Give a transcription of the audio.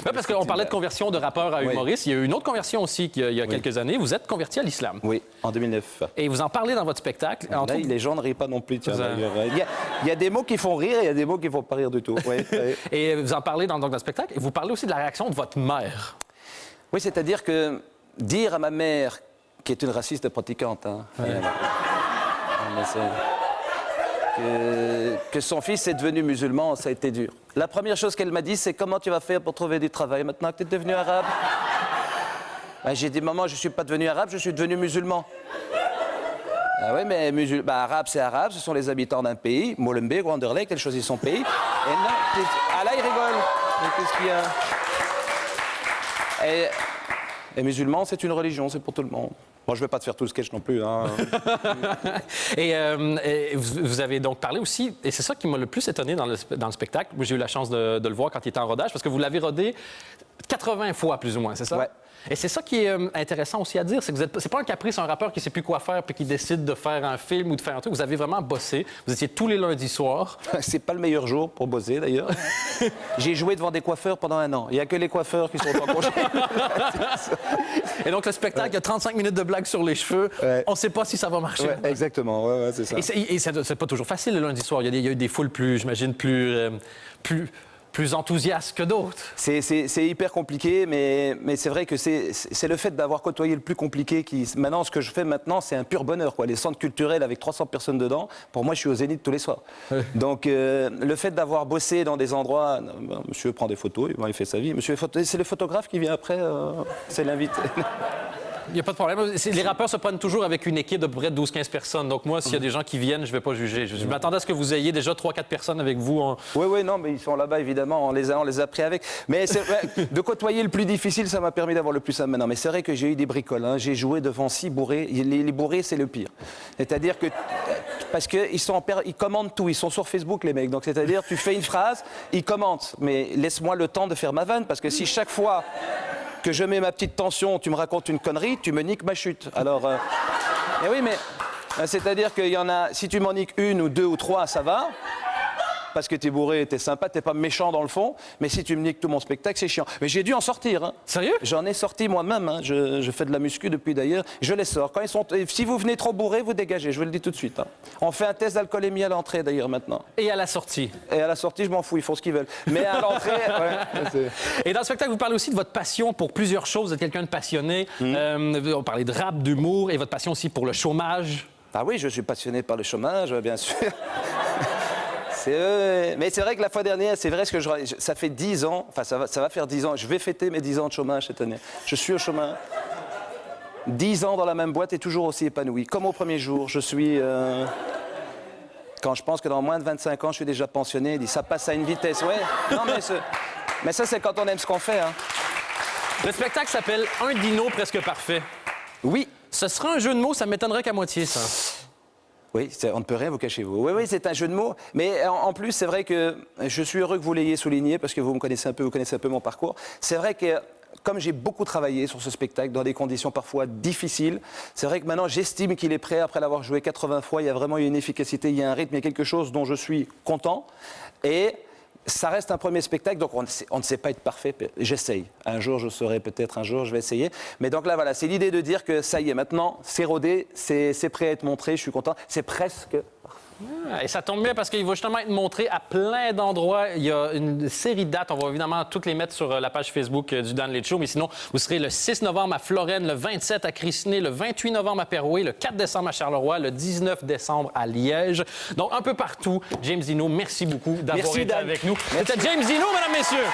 Oui, parce qu'on parlait de conversion de rappeur à humoriste. Il y a eu une autre conversion aussi il y a quelques années. Vous êtes converti à l'islam. Oui, en 2009. Et vous en parlez dans votre spectacle. Là, les gens ne rient pas non plus. Tiens, il y a des mots qui font rire et il y a des mots qui ne font pas rire du tout. Oui, oui. Et vous en parlez dans le spectacle. Et vous parlez aussi de la réaction de votre mère. Oui, c'est-à-dire que dire à ma mère, qui est une raciste pratiquante, que son fils est devenu musulman, ça a été dur. La première chose qu'elle m'a dit, c'est comment tu vas faire pour trouver du travail maintenant que tu es devenu arabe? Ben, j'ai dit, maman, je ne suis pas devenu arabe, je suis devenu musulman. Ah oui, mais arabe, c'est arabe, ce sont les habitants d'un pays. Molenbeek, Wanderlecht, elle choisit son pays. Et non, ah là, il rigole. Qu'est-ce qu'il y a? Et musulman, c'est une religion, c'est pour tout le monde. Moi, je ne vais pas te faire tout le sketch non plus. Hein. Et vous avez donc parlé aussi, et c'est ça qui m'a le plus étonné dans le spectacle. Moi, j'ai eu la chance de le voir quand il était en rodage, parce que vous l'avez rodé 80 fois, plus ou moins, c'est ça? Ouais. Et c'est ça qui est intéressant aussi à dire, c'est que c'est pas un caprice, un rappeur qui ne sait plus quoi faire puis qui décide de faire un film ou de faire un truc. Vous avez vraiment bossé. Vous étiez tous les lundis soirs. C'est pas le meilleur jour pour bosser, d'ailleurs. J'ai joué devant des coiffeurs pendant 1 an. Il n'y a que les coiffeurs qui sont en congé. Et donc, le spectacle, il y a 35 minutes de blagues sur les cheveux. Ouais. On ne sait pas si ça va marcher. Ouais, exactement, ouais, c'est ça. Et c'est pas toujours facile le lundi soir. Il y a eu des foules plus, j'imagine, plus enthousiastes que d'autres. C'est hyper compliqué, mais c'est vrai que c'est le fait d'avoir côtoyé le plus compliqué qui... Maintenant, ce que je fais maintenant, c'est un pur bonheur, quoi. Les centres culturels avec 300 personnes dedans, pour moi, je suis au Zénith tous les soirs. Ouais. Donc, le fait d'avoir bossé dans des endroits... monsieur prend des photos, il fait sa vie. Monsieur, c'est le photographe qui vient après, c'est l'invité. Il n'y a pas de problème. Les rappeurs se prennent toujours avec une équipe de près de 12-15 personnes. Donc moi, s'il y a des gens qui viennent, je ne vais pas juger. Je m'attendais à ce que vous ayez déjà 3-4 personnes avec vous. Oui, non, mais ils sont là-bas, évidemment. On les a pris avec. Mais de côtoyer le plus difficile, ça m'a permis d'avoir le plus simple maintenant. Mais c'est vrai que j'ai eu des bricoles. Hein. J'ai joué devant 6 bourrés. Les bourrés, c'est le pire. C'est-à-dire que... Parce qu'ils ils commandent tout. Ils sont sur Facebook, les mecs. Donc, c'est-à-dire, tu fais une phrase, ils commentent. Mais laisse-moi le temps de faire ma vanne. Parce que si chaque fois... que je mets ma petite tension, tu me racontes une connerie, tu me niques ma chute. Alors, eh oui, mais c'est-à-dire qu'il y en a, si tu m'en niques 1 ou 2 ou 3, ça va, parce que t'es bourré, t'es sympa, t'es pas méchant dans le fond, mais si tu me niques tout mon spectacle, c'est chiant. Mais j'ai dû en sortir. Hein. Sérieux? J'en ai sorti moi-même, hein. Je fais de la muscu depuis d'ailleurs, je les sors. Quand ils sont... Si vous venez trop bourré, vous dégagez, je vous le dis tout de suite. Hein. On fait un test d'alcoolémie à l'entrée d'ailleurs maintenant. Et à la sortie? Et à la sortie, je m'en fous, ils font ce qu'ils veulent. Mais à l'entrée, ouais, et dans le spectacle, vous parlez aussi de votre passion pour plusieurs choses. Vous êtes quelqu'un de passionné. On parlait de rap, d'humour, et votre passion aussi pour le chômage. Ah oui, je suis passionné par le chômage, bien sûr. Mais c'est vrai que la fois dernière, c'est vrai que ça fait 10 ans, enfin ça va faire 10 ans, je vais fêter mes 10 ans de chômage cette année. Je suis au chômage. 10 ans dans la même boîte et toujours aussi épanoui. Comme au premier jour, je suis... Quand je pense que dans moins de 25 ans, je suis déjà pensionné, il dit ça passe à une vitesse. Ouais. Non, mais ça, c'est quand on aime ce qu'on fait. Hein. Le spectacle s'appelle Un dino presque parfait. Oui. Ce sera un jeu de mots, ça m'étonnerait qu'à moitié, ça. Oui, on ne peut rien vous cacher, vous. Oui, c'est un jeu de mots. Mais en plus, c'est vrai que je suis heureux que vous l'ayez souligné parce que vous connaissez un peu mon parcours. C'est vrai que comme j'ai beaucoup travaillé sur ce spectacle dans des conditions parfois difficiles, c'est vrai que maintenant j'estime qu'il est prêt. Après l'avoir joué 80 fois, il y a vraiment une efficacité, il y a un rythme, il y a quelque chose dont je suis content. Et ça reste un premier spectacle, donc on ne sait pas être parfait. J'essaye. Un jour, je saurai peut-être, un jour, je vais essayer. Mais donc là, voilà, c'est l'idée de dire que ça y est, maintenant, c'est rodé, c'est prêt à être montré, je suis content. C'est presque... Et ça tombe bien parce qu'il va justement être montré à plein d'endroits. Il y a une série de dates. On va évidemment toutes les mettre sur la page Facebook du Dan Late Show. Mais sinon, vous serez le 6 novembre à Florenne, le 27 à Crissiné, le 28 novembre à Perouet, le 4 décembre à Charleroi, le 19 décembre à Liège. Donc, un peu partout. James Dino, merci beaucoup d'avoir été avec nous. C'était James Dino, mesdames, messieurs.